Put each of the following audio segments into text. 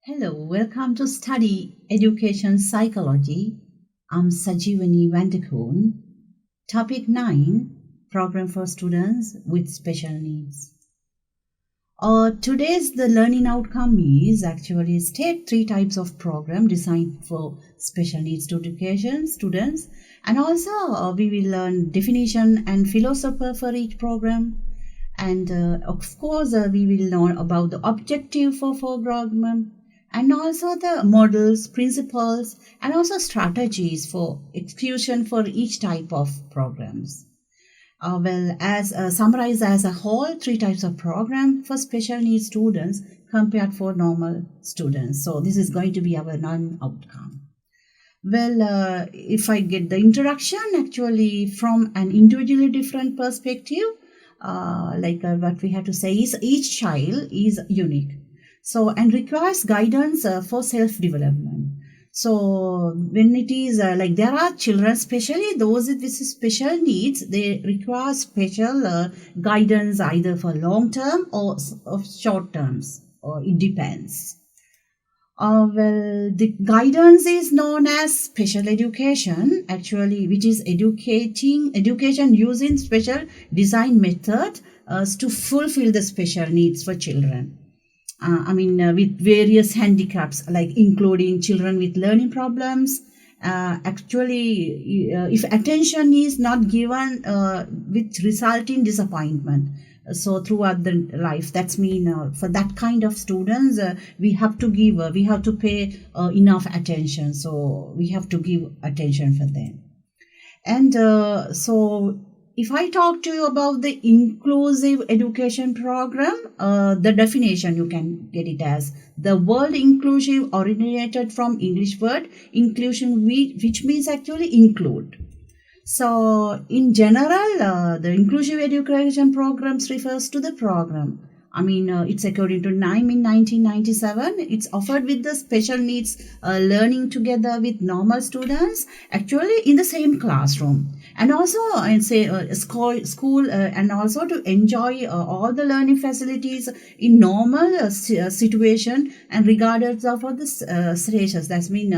Hello, welcome to Study Education Psychology. I'm Sajivani Vandekoon. Topic 9, Program for Students with Special Needs. Today's the learning outcome is actually state 3 types of program designed for special needs education students, and also we will learn definition and philosophy for each program, and of course we will learn about the objective for program, and also the models, principles, and also strategies for execution for each type of programs. As summarized as a whole, 3 types of program for special needs students compared for normal students. So this is going to be our non-outcome. If I get the introduction, actually from an individually different perspective, what we have to say is each child is unique. So, and requires guidance for self-development. So, when it is there are children, especially those with special needs, they require special guidance either for long term or short terms, or it depends. The guidance is known as special education, actually, which is education using special design method to fulfill the special needs for children. With various handicaps, like including children with learning problems. If attention is not given, with resulting disappointment. So throughout the life, that's mean for that kind of students, we have to pay enough attention. So we have to give attention for them. And if I talk to you about the inclusive education program, the definition you can get it as the word inclusive originated from English word inclusion, which means actually include. So in general, the inclusive education programs refers to the program. It's according to NIME in 1997. It's offered with the special needs learning together with normal students, actually in the same classroom. And also, school, and also to enjoy all the learning facilities in normal situation, and regardless of the status. That's mean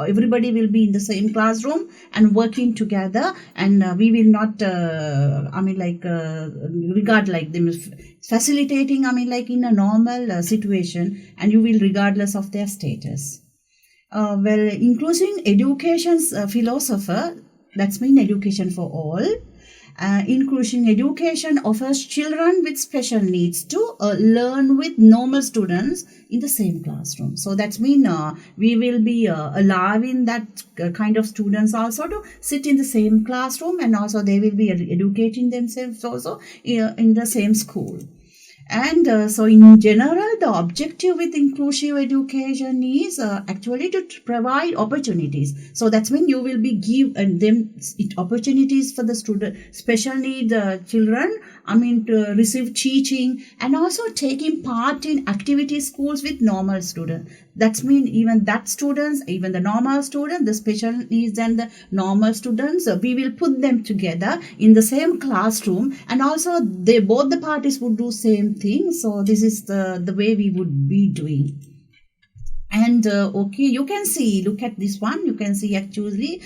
everybody will be in the same classroom and working together, and we will not, regard like them facilitating, in a normal situation, and you will regardless of their status. Including education's philosopher, that's mean education for all. Inclusion education offers children with special needs to learn with normal students in the same classroom. So that's mean we will be allowing that kind of students also to sit in the same classroom, and also they will be educating themselves also in the same school. And so in general, the objective with inclusive education is actually to provide opportunities. So that's when you will be give them opportunities for the student, special need children, to receive teaching, and also taking part in activity schools with normal students. That's mean even that students, even the normal students, the special needs and the normal students, we will put them together in the same classroom, and also both the parties would do same thing. So this is the way we would be doing. And you can see, look at this one, you can see actually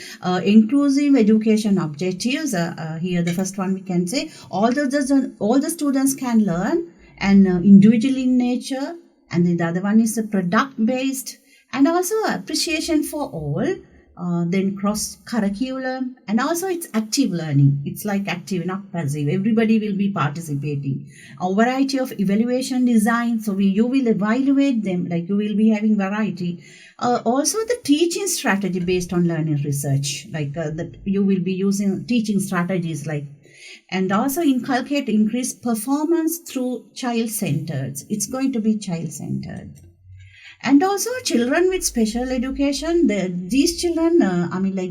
inclusive education objectives. Here the first one we can say all the students can learn, and individual in nature, and the other one is product based, and also appreciation for all. Then cross curriculum, and also it's active learning. It's like active, not passive. Everybody will be participating. A variety of evaluation design, so you will evaluate them, like you will be having variety. Also the teaching strategy based on learning research, like that you will be using teaching strategies, like, and also inculcate increased performance through child-centered. It's going to be child-centered. And also children with special education, these children,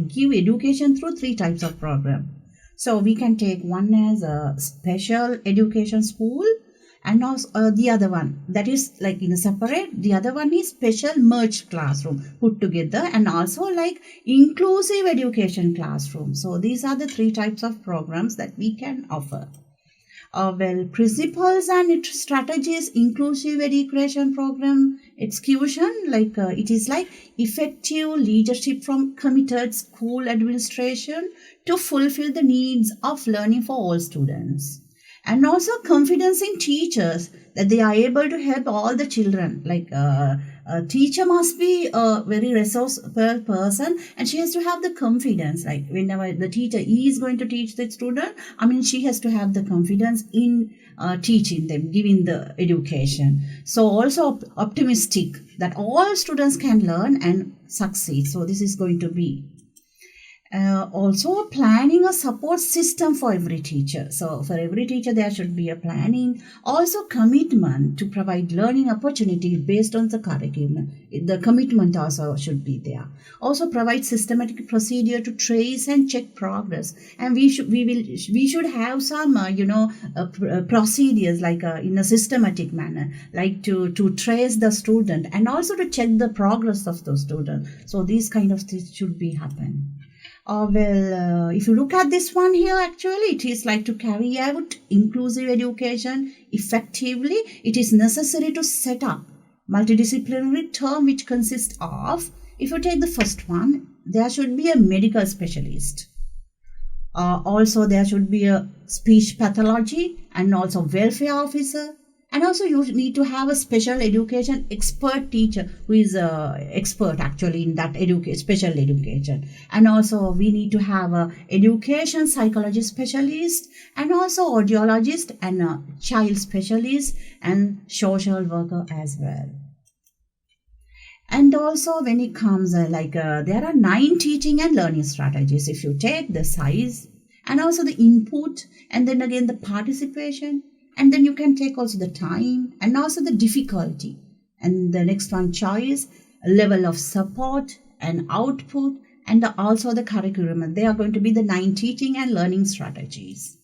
give education through 3 types of program. So we can take one as a special education school, and also the other one that is like in a separate. The other one is special merged classroom put together, and also like inclusive education classroom. So these are the 3 types of programs that we can offer. Principles and strategies, inclusive education program execution, it is like effective leadership from committed school administration to fulfill the needs of learning for all students. And also confidence in teachers that they are able to help all the children. A teacher must be a very resourceful person, and she has to have the confidence. Like whenever the teacher is going to teach the student, she has to have the confidence in teaching them, giving the education. So also optimistic that all students can learn and succeed. So this is going to be also planning a support system for every teacher. So for every teacher there should be a planning. Also commitment to provide learning opportunities based on the curriculum. The commitment also should be there. Also provide systematic procedure to trace and check progress. And we should have some procedures in a systematic manner, like to trace the student and also to check the progress of the student. So these kind of things should be happen. If you look at this one here, actually, it is like to carry out inclusive education effectively, it is necessary to set up multidisciplinary team, which consists of, if you take the first one, there should be a medical specialist. Also, there should be a speech pathology and also welfare officer. And also you need to have a special education expert teacher who is expert actually in that special education. And also we need to have a education psychology specialist and also audiologist and a child specialist and social worker as well. And also when it comes there are 9 teaching and learning strategies. If you take the size and also the input and then again the participation, and then you can take also the time and also the difficulty. And the next one, choice, level of support and output, and also the curriculum. They are going to be the 9 teaching and learning strategies.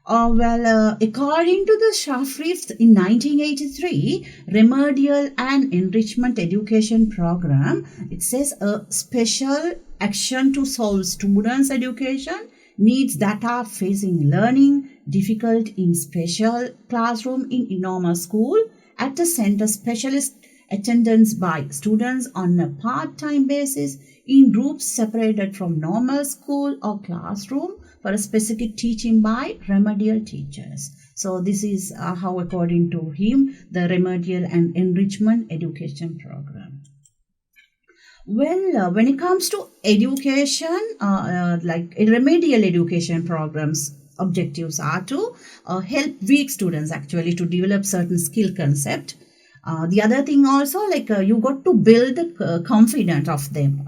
According to the Shafrift in 1983, Remedial and Enrichment Education Program, it says a special action to solve students' education needs that are facing learning difficult in special classroom in enormous school at the center, specialist attendance by students on a part-time basis in groups separated from normal school or classroom for a specific teaching by remedial teachers. So this is how, according to him, the Remedial and Enrichment Education Program. Well, when it comes to education, remedial education programs, objectives are to help weak students actually to develop certain skill concept. The other thing also, you got to build the confidence of them,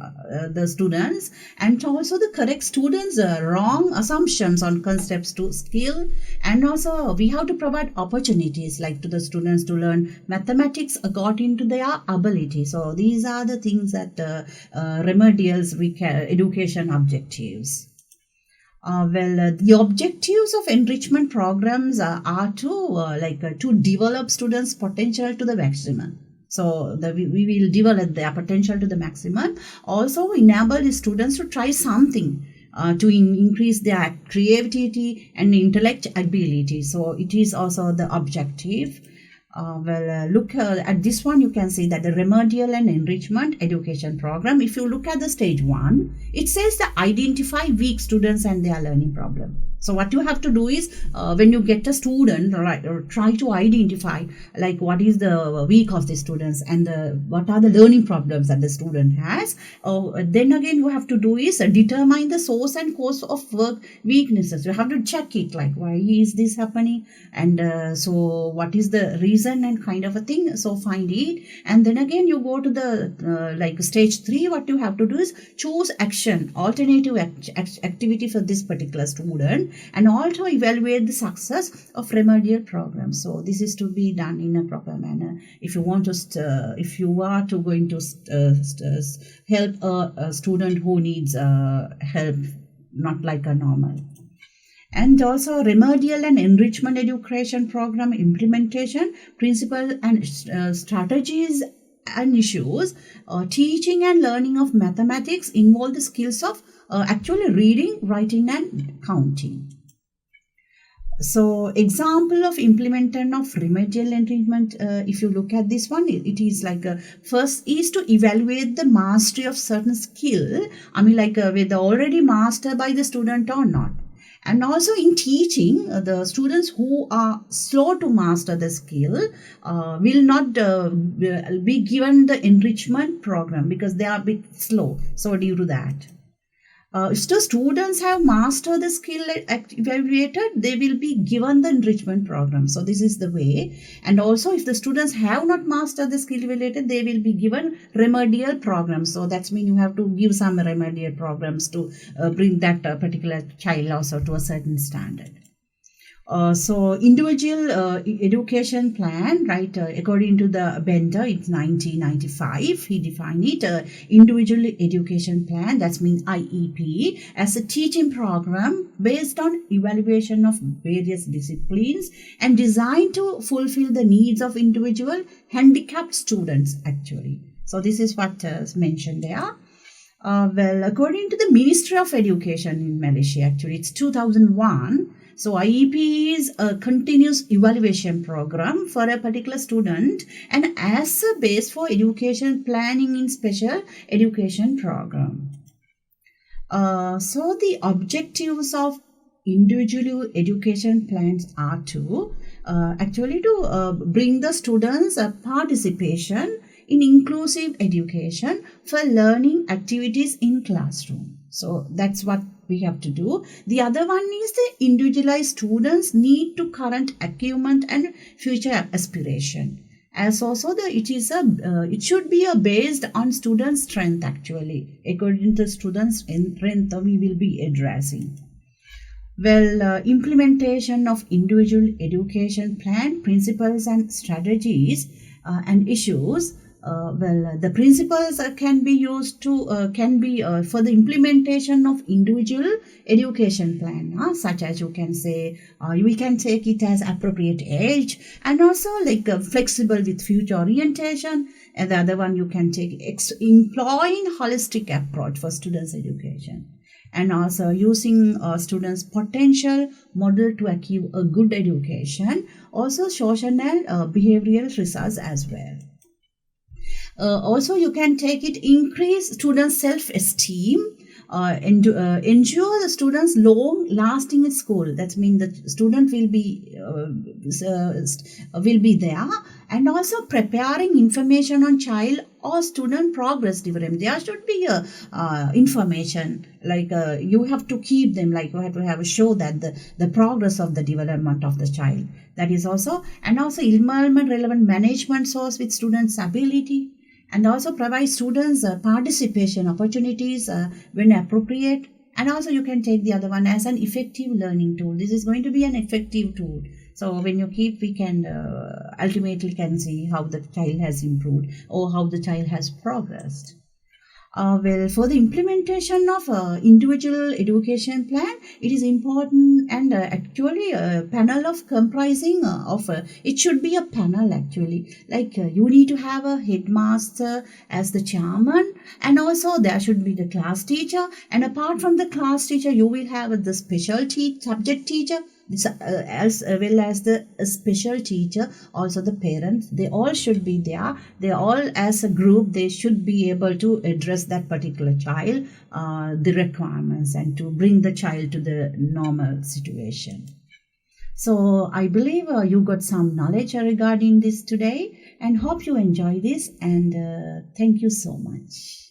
the students, and also the correct students' wrong assumptions on concepts to skill. And also we have to provide opportunities to the students to learn mathematics according to their ability. So these are the things that remedials education objectives. The objectives of enrichment programs are to develop students' potential to the maximum. So we will develop their potential to the maximum. Also enable the students to try something to increase their creativity and intellect ability. So it is also the objective. Look at this one, you can see that the Remedial and Enrichment Education Program, if you look at the stage 1, it says to identify weak students and their learning problem. So what you have to do is when you get a student, try to identify what is the weak of the students and what are the learning problems that the student has. Then again you have to do is determine the source and cause of work weaknesses. You have to check it, why is this happening, and so what is the reason and kind of a thing. So find it, and then again you go to the stage 3. What you have to do is choose action, alternative activity for this particular student, and also evaluate the success of remedial programs. So this is to be done in a proper manner. If you want to, if you are to going to help a student who needs help, not like a normal. And also remedial and enrichment education program implementation, principles and strategies and issues. Teaching and learning of mathematics involve the skills of actually reading, writing and counting. So example of implementation of remedial enrichment, if you look at this one, it is like first is to evaluate the mastery of certain skill. Whether already mastered by the student or not. And also in teaching, the students who are slow to master the skill will not be given the enrichment program because they are a bit slow. So due to that. If the students have mastered the skill evaluated, they will be given the enrichment program. So this is the way. And also if the students have not mastered the skill evaluated, they will be given remedial programs. So that's mean you have to give some remedial programs to bring that particular child also to a certain standard. So individual education plan, right, according to the Bender, it's 1995, he defined it, individual education plan, that means IEP, as a teaching program based on evaluation of various disciplines and designed to fulfill the needs of individual handicapped students actually. So this is what is mentioned there. Well, according to the Ministry of Education in Malaysia, actually, it's 2001. So IEP is a continuous evaluation program for a particular student and as a base for education planning in special education program. So the objectives of individual education plans are to bring the students a participation in inclusive education for learning activities in classroom. So that's what we have to do. The other one is the individualized students need to current achievement and future aspiration. As also it should be based on student strength actually. According to students' strength, we will be addressing. Well, implementation of individual education plan, principles and strategies and issues. The principles can be used to for the implementation of individual education plan, such as you can say we can take it as appropriate age and also like flexible with future orientation, and the other one you can take employing holistic approach for students' education. And also using students' potential model to achieve a good education, also social and behavioral results as well. Also, you can take it increase students' self-esteem and ensure the students long-lasting in school. That means the student will be there, and also preparing information on child or student progress development. There should be information like you have to keep them, like you have to show that the progress of the development of the child. That is also, and also enrollment relevant management source with students' ability. And also provide students participation opportunities when appropriate. And also you can take the other one as an effective learning tool. This is going to be an effective tool. So when you keep, we can ultimately can see how the child has improved or how the child has progressed. For the implementation of individual education plan, it is important and actually a panel of comprising it should be a panel actually. Like you need to have a headmaster as the chairman, and also there should be the class teacher, and apart from the class teacher, you will have the special subject teacher, as well as the special teacher, also the parents. They all should be there. They all as a group, they should be able to address that particular child, the requirements, and to bring the child to the normal situation. So I believe you got some knowledge regarding this today, and hope you enjoy this, and thank you so much.